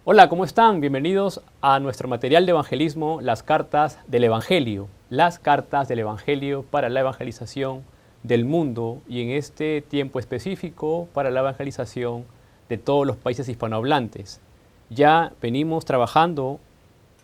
Hola, ¿cómo están? Bienvenidos a nuestro material de evangelismo, las cartas del Evangelio. Las cartas del Evangelio para la evangelización del mundo y en este tiempo específico para la evangelización de todos los países hispanohablantes. Ya venimos trabajando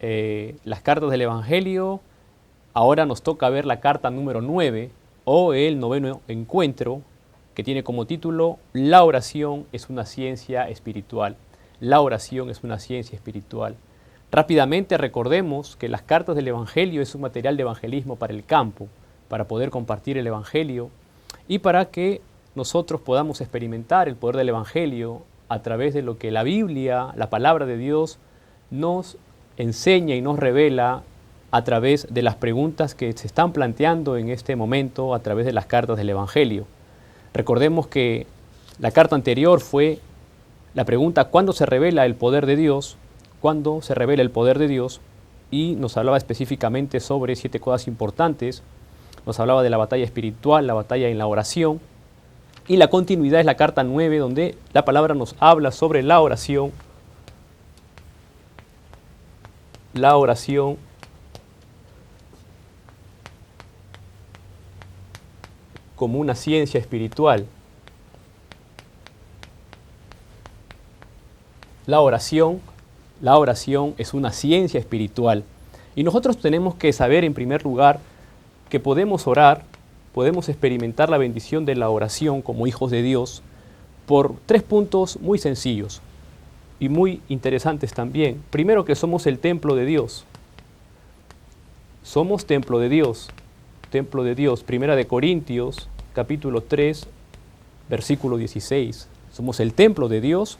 las cartas del Evangelio, ahora nos toca ver la carta número 9 o el noveno encuentro que tiene como título La oración es una ciencia espiritual. La oración es una ciencia espiritual. Rápidamente recordemos que las cartas del Evangelio es un material de evangelismo para el campo, para poder compartir el Evangelio y para que nosotros podamos experimentar el poder del Evangelio a través de lo que la Biblia, la palabra de Dios, nos enseña y nos revela a través de las preguntas que se están planteando en este momento a través de las cartas del Evangelio. Recordemos que la carta anterior fue la pregunta ¿cuándo se revela el poder de Dios? ¿Cuándo se revela el poder de Dios? Y nos hablaba específicamente sobre 7 cosas importantes. Nos hablaba de la batalla espiritual, la batalla en la oración. Y la continuidad es la carta 9, donde la palabra nos habla sobre la oración. La oración como una ciencia espiritual. La oración es una ciencia espiritual. Y nosotros tenemos que saber en primer lugar que podemos orar, podemos experimentar la bendición de la oración como hijos de Dios por 3 puntos muy sencillos y muy interesantes también. Primero, que somos el templo de Dios. Somos templo de Dios. Templo de Dios. Primera de Corintios, capítulo 3, versículo 16. Somos el templo de Dios.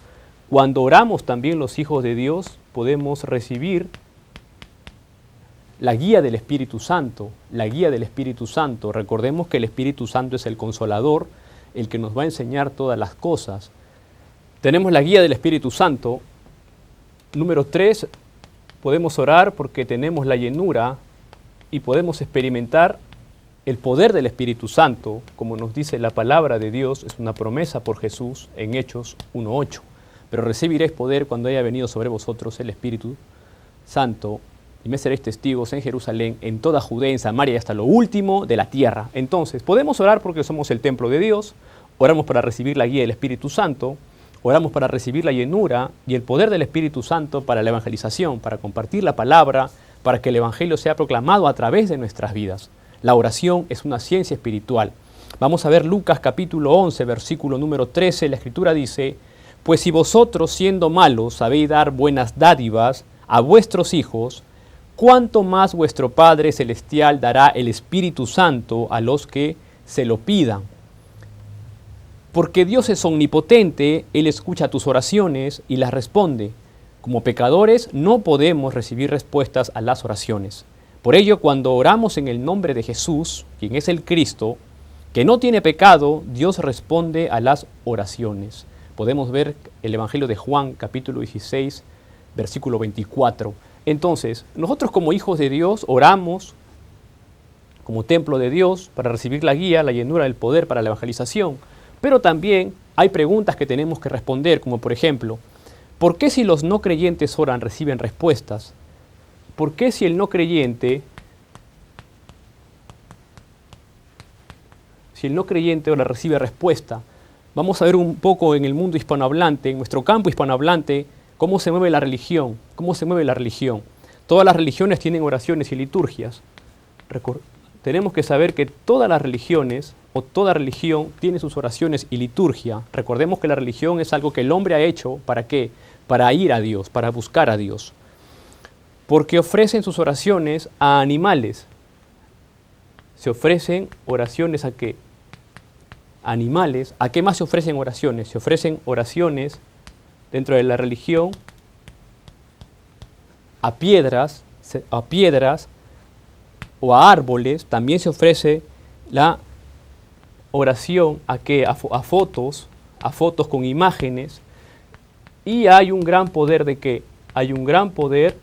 Cuando oramos también los hijos de Dios podemos recibir la guía del Espíritu Santo, la guía del Espíritu Santo. Recordemos que el Espíritu Santo es el Consolador, el que nos va a enseñar todas las cosas. Tenemos la guía del Espíritu Santo. Número 3, podemos orar porque tenemos la llenura y podemos experimentar el poder del Espíritu Santo, como nos dice la palabra de Dios, es una promesa por Jesús en Hechos 1:8. Pero recibiréis poder cuando haya venido sobre vosotros el Espíritu Santo, y me seréis testigos en Jerusalén, en toda Judea, en Samaria y hasta lo último de la tierra. Entonces, podemos orar porque somos el templo de Dios, oramos para recibir la guía del Espíritu Santo, oramos para recibir la llenura y el poder del Espíritu Santo para la evangelización, para compartir la palabra, para que el Evangelio sea proclamado a través de nuestras vidas. La oración es una ciencia espiritual. Vamos a ver Lucas capítulo 11, versículo número 13, la Escritura dice: pues si vosotros, siendo malos, sabéis dar buenas dádivas a vuestros hijos, ¿cuánto más vuestro Padre Celestial dará el Espíritu Santo a los que se lo pidan? Porque Dios es omnipotente, Él escucha tus oraciones y las responde. Como pecadores no podemos recibir respuestas a las oraciones. Por ello, cuando oramos en el nombre de Jesús, quien es el Cristo, que no tiene pecado, Dios responde a las oraciones. Podemos ver el Evangelio de Juan, capítulo 16, versículo 24. Entonces, nosotros como hijos de Dios oramos como templo de Dios para recibir la guía, la llenura del poder para la evangelización. Pero también hay preguntas que tenemos que responder, como por ejemplo, ¿por qué si los no creyentes oran reciben respuestas? ¿Por qué si el no creyente ora recibe respuesta? Vamos a ver un poco en el mundo hispanohablante, en nuestro campo hispanohablante, cómo se mueve la religión. Todas las religiones tienen oraciones y liturgias. Tenemos que saber que todas las religiones o toda religión tiene sus oraciones y liturgia. Recordemos que la religión es algo que el hombre ha hecho, ¿para qué? Para ir a Dios, para buscar a Dios. Porque ofrecen sus oraciones a animales. Se ofrecen oraciones a qué? Animales. ¿A qué más se ofrecen oraciones? Se ofrecen oraciones dentro de la religión a piedras o a árboles. También se ofrece la oración a fotos con imágenes. Y hay un gran poder de qué? Hay un gran poder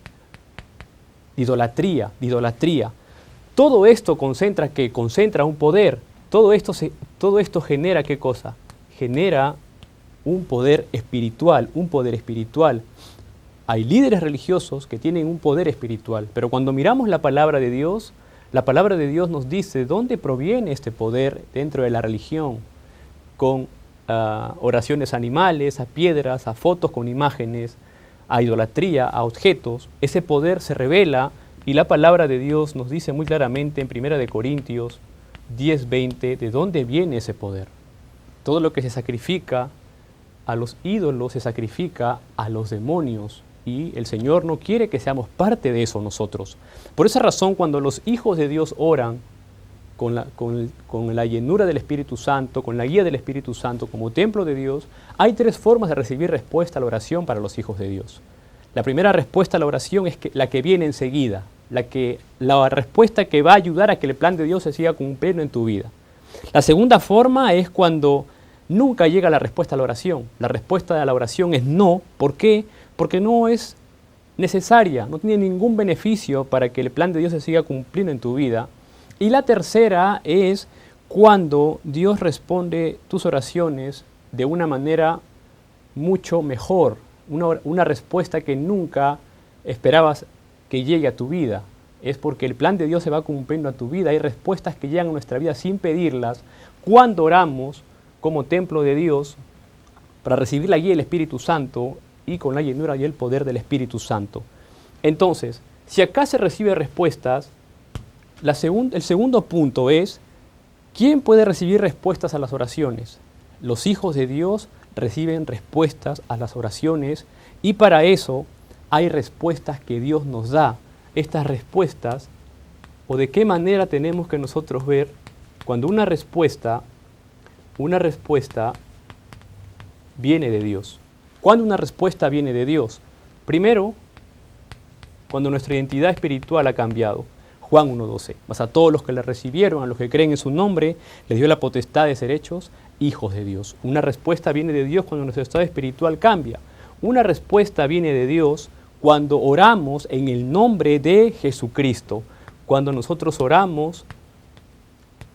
de idolatría. Todo esto concentra un poder. Todo esto genera ¿qué cosa? Genera un poder espiritual. Hay líderes religiosos que tienen un poder espiritual, pero cuando miramos la palabra de Dios nos dice dónde proviene este poder dentro de la religión, con oraciones a animales, a piedras, a fotos con imágenes, a idolatría, a objetos. Ese poder se revela y la palabra de Dios nos dice muy claramente en 1 Corintios 10:20 de dónde viene ese poder. Todo lo que se sacrifica a los ídolos se sacrifica a los demonios y el Señor no quiere que seamos parte de eso nosotros. Por esa razón, cuando los hijos de Dios oran con la llenura del Espíritu Santo, con la guía del Espíritu Santo como templo de Dios, hay 3 formas de recibir respuesta a la oración para los hijos de Dios. La primera respuesta a la oración es la que viene enseguida, la respuesta que va a ayudar a que el plan de Dios se siga cumpliendo en tu vida. La segunda forma es cuando nunca llega la respuesta a la oración. La respuesta a la oración es no. ¿Por qué? Porque no es necesaria, no tiene ningún beneficio para que el plan de Dios se siga cumpliendo en tu vida. Y la tercera es cuando Dios responde tus oraciones de una manera mucho mejor, una respuesta que nunca esperabas que llegue a tu vida. Es porque el plan de Dios se va cumpliendo a tu vida. Hay respuestas que llegan a nuestra vida sin pedirlas cuando oramos como templo de Dios para recibir la guía del Espíritu Santo y con la llenura y el poder del Espíritu Santo. Entonces, si acá se recibe respuestas, el segundo punto es, ¿quién puede recibir respuestas a las oraciones? Los hijos de Dios reciben respuestas a las oraciones y para eso hay respuestas que Dios nos da. Estas respuestas, o de qué manera tenemos que nosotros ver cuando una respuesta viene de Dios. ¿Cuándo una respuesta viene de Dios? Primero, cuando nuestra identidad espiritual ha cambiado. Juan 1:12. Mas a todos los que le recibieron, a los que creen en su nombre, les dio la potestad de ser hechos hijos de Dios. Una respuesta viene de Dios cuando nuestro estado espiritual cambia. Una respuesta viene de Dios cuando oramos en el nombre de Jesucristo. Cuando nosotros oramos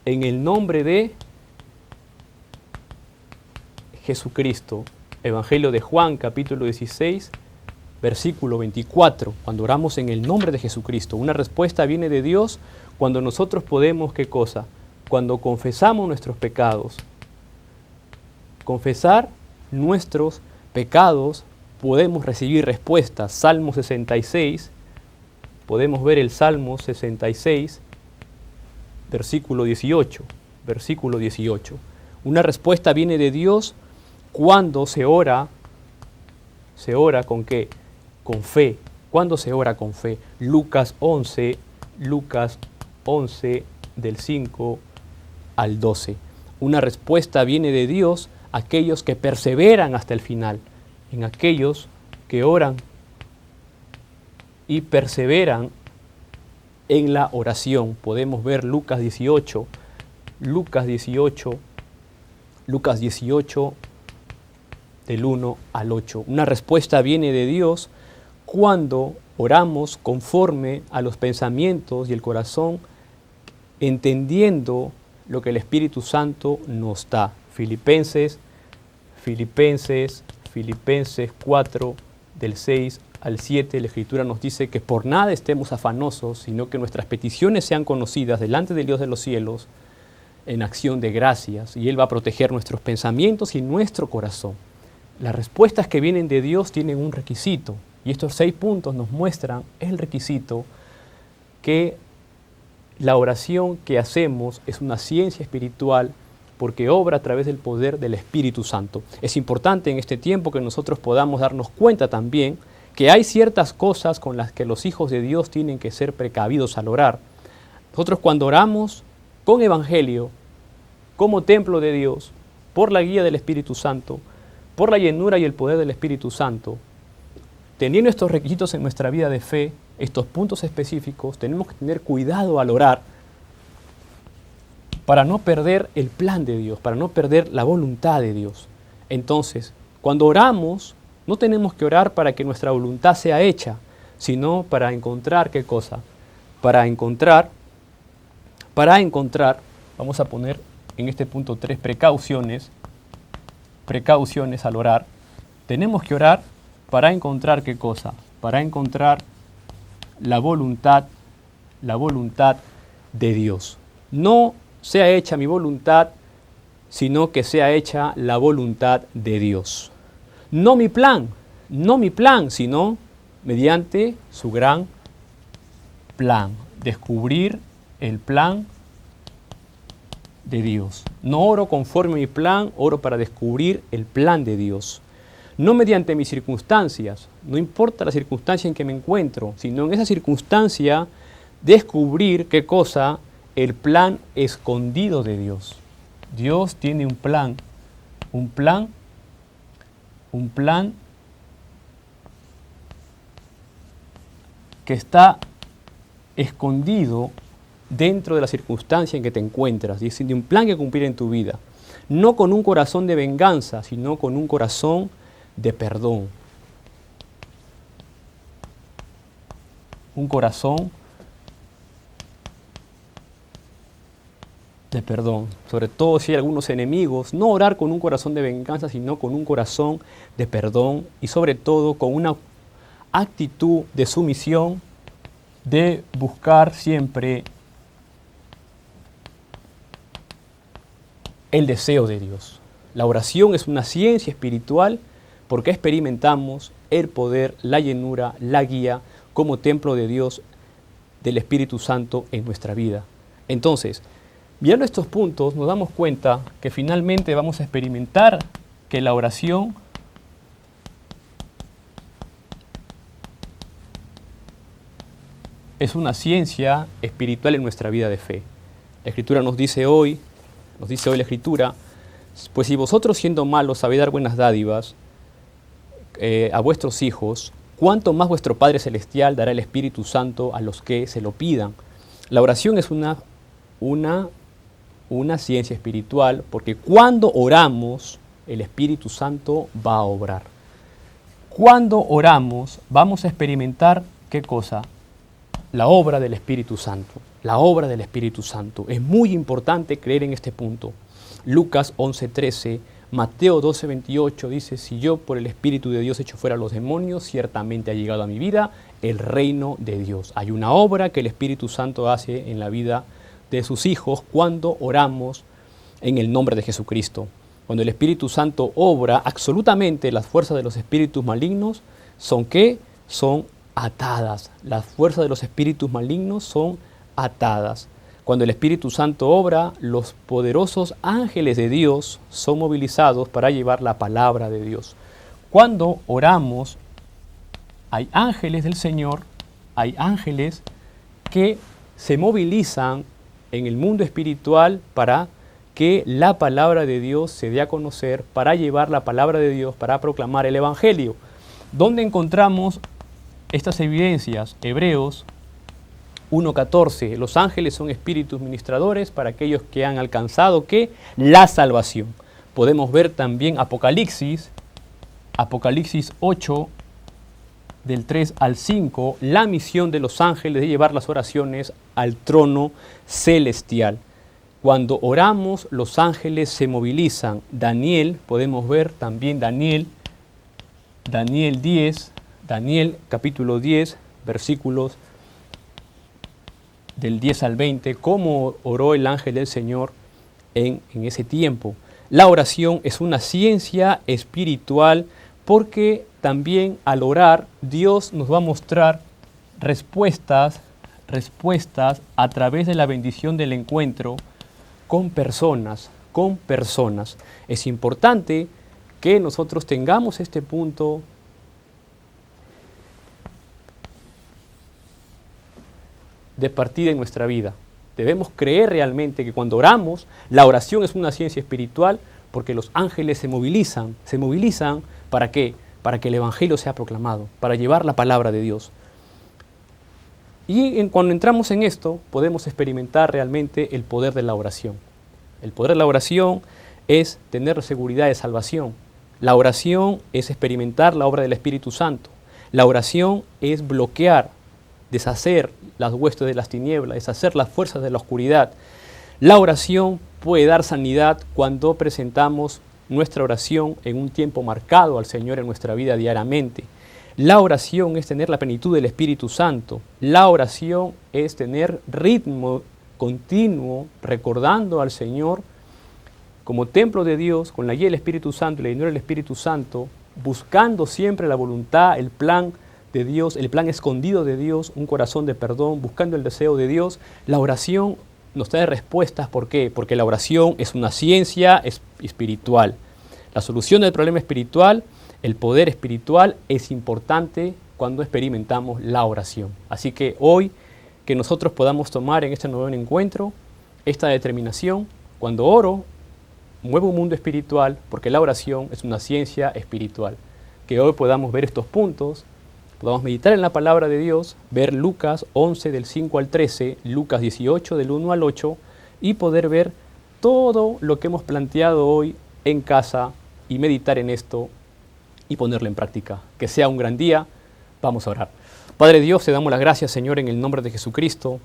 en el nombre de Jesucristo. Evangelio de Juan, capítulo 16, versículo 24. Cuando oramos en el nombre de Jesucristo. Una respuesta viene de Dios cuando nosotros podemos, ¿qué cosa? Cuando confesamos nuestros pecados. Confesar nuestros pecados, podemos recibir respuestas. Salmo 66, podemos ver el Salmo 66, versículo 18. Versículo 18. Una respuesta viene de Dios cuando se ora ¿con qué? Con fe. ¿Cuándo se ora con fe? Lucas 11, del 5 al 12. Una respuesta viene de Dios a aquellos que perseveran hasta el final, en aquellos que oran y perseveran en la oración. Podemos ver Lucas 18, del 1 al 8. Una respuesta viene de Dios cuando oramos conforme a los pensamientos y el corazón, entendiendo lo que el Espíritu Santo nos da. Filipenses 4, del 6 al 7, la Escritura nos dice que por nada estemos afanosos, sino que nuestras peticiones sean conocidas delante del Dios de los cielos en acción de gracias, y Él va a proteger nuestros pensamientos y nuestro corazón. Las respuestas que vienen de Dios tienen un requisito, y estos 6 puntos nos muestran el requisito que la oración que hacemos es una ciencia espiritual porque obra a través del poder del Espíritu Santo. Es importante en este tiempo que nosotros podamos darnos cuenta también que hay ciertas cosas con las que los hijos de Dios tienen que ser precavidos al orar. Nosotros cuando oramos con evangelio, como templo de Dios, por la guía del Espíritu Santo, por la llenura y el poder del Espíritu Santo, teniendo estos requisitos en nuestra vida de fe, estos puntos específicos, tenemos que tener cuidado al orar para no perder el plan de Dios, para no perder la voluntad de Dios. Entonces, cuando oramos, no tenemos que orar para que nuestra voluntad sea hecha, sino para encontrar, ¿qué cosa? Para encontrar, vamos a poner en este punto 3 precauciones al orar. Tenemos que orar para encontrar ¿qué cosa? Para encontrar la voluntad de Dios. No sea hecha mi voluntad, sino que sea hecha la voluntad de Dios. No mi plan, sino mediante su gran plan. Descubrir el plan de Dios. No oro conforme a mi plan, oro para descubrir el plan de Dios. No mediante mis circunstancias, no importa la circunstancia en que me encuentro, sino en esa circunstancia descubrir ¿qué cosa? El plan escondido de Dios. Dios tiene un plan que está escondido dentro de la circunstancia en que te encuentras, y es un plan que cumplir en tu vida, no con un corazón de venganza, sino con un corazón de perdón. Un corazón de perdón. Sobre todo si hay algunos enemigos, no orar con un corazón de venganza, sino con un corazón de perdón y sobre todo con una actitud de sumisión, de buscar siempre el deseo de Dios. La oración es una ciencia espiritual porque experimentamos el poder, la llenura, la guía como templo de Dios, del Espíritu Santo en nuestra vida. Entonces, viendo estos puntos, nos damos cuenta que finalmente vamos a experimentar que la oración es una ciencia espiritual en nuestra vida de fe. La Escritura nos dice hoy la Escritura, pues si vosotros siendo malos sabéis dar buenas dádivas a vuestros hijos, ¿cuánto más vuestro Padre Celestial dará el Espíritu Santo a los que se lo pidan? La oración es una ciencia espiritual porque cuando oramos, el Espíritu Santo va a obrar. Cuando oramos, vamos a experimentar ¿qué cosa? La obra del Espíritu Santo. La obra del Espíritu Santo. Es muy importante creer en este punto. Lucas 11:13, Mateo 12:28 dice, si yo por el Espíritu de Dios echo fuera a los demonios, ciertamente ha llegado a mi vida el reino de Dios. Hay una obra que el Espíritu Santo hace en la vida de sus hijos cuando oramos en el nombre de Jesucristo. Cuando el Espíritu Santo obra, absolutamente las fuerzas de los espíritus malignos son ¿qué? Son atadas. Las fuerzas de los espíritus malignos son atadas. Cuando el Espíritu Santo obra, los poderosos ángeles de Dios son movilizados para llevar la palabra de Dios. Cuando oramos, hay ángeles del Señor, hay ángeles que se movilizan en el mundo espiritual para que la palabra de Dios se dé a conocer, para llevar la palabra de Dios, para proclamar el Evangelio. ¿Dónde encontramos estas evidencias? Hebreos 1:14, los ángeles son espíritus ministradores para aquellos que han alcanzado ¿qué? La salvación. Podemos ver también Apocalipsis 8, del 3 al 5, la misión de los ángeles de llevar las oraciones al trono celestial. Cuando oramos, los ángeles se movilizan. Daniel, podemos ver también Daniel capítulo 10, versículos del 10 al 20, cómo oró el ángel del Señor en ese tiempo. La oración es una ciencia espiritual porque también al orar Dios nos va a mostrar respuestas a través de la bendición del encuentro con personas. Es importante que nosotros tengamos este punto de partida en nuestra vida. Debemos creer realmente que cuando oramos, la oración es una ciencia espiritual porque los ángeles se movilizan. ¿Para qué? Para que el Evangelio sea proclamado, para llevar la palabra de Dios. Y cuando entramos en esto, podemos experimentar realmente el poder de la oración. El poder de la oración es tener seguridad de salvación. La oración es experimentar la obra del Espíritu Santo. La oración es bloquear, deshacer las huestes de las tinieblas, deshacer las fuerzas de la oscuridad. La oración puede dar sanidad cuando presentamos nuestra oración en un tiempo marcado al Señor en nuestra vida diariamente. La oración es tener la plenitud del Espíritu Santo. La oración es tener ritmo continuo, recordando al Señor como templo de Dios, con la guía del Espíritu Santo y la llenura del Espíritu Santo, buscando siempre la voluntad, el plan de Dios, el plan escondido de Dios, un corazón de perdón, buscando el deseo de Dios. La oración nos trae respuestas. ¿Por qué? Porque la oración es una ciencia espiritual. La solución del problema espiritual, el poder espiritual es importante cuando experimentamos la oración. Así que hoy que nosotros podamos tomar en este nuevo encuentro esta determinación, cuando oro, muevo un mundo espiritual, porque la oración es una ciencia espiritual. Que hoy podamos ver estos puntos, podamos meditar en la palabra de Dios, ver Lucas 11 del 5 al 13, Lucas 18 del 1 al 8, y poder ver todo lo que hemos planteado hoy en casa y meditar en esto y ponerlo en práctica. Que sea un gran día. Vamos a orar. Padre Dios, te damos las gracias, Señor, en el nombre de Jesucristo,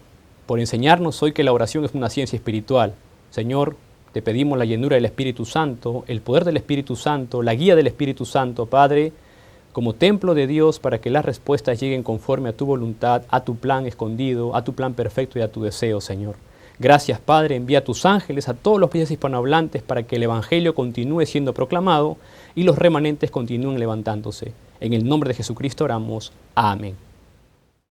por enseñarnos hoy que la oración es una ciencia espiritual. Señor, te pedimos la llenura del Espíritu Santo, el poder del Espíritu Santo, la guía del Espíritu Santo, Padre, como templo de Dios, para que las respuestas lleguen conforme a tu voluntad, a tu plan escondido, a tu plan perfecto y a tu deseo, Señor. Gracias, Padre, envía a tus ángeles a todos los países hispanohablantes para que el Evangelio continúe siendo proclamado y los remanentes continúen levantándose. En el nombre de Jesucristo oramos. Amén.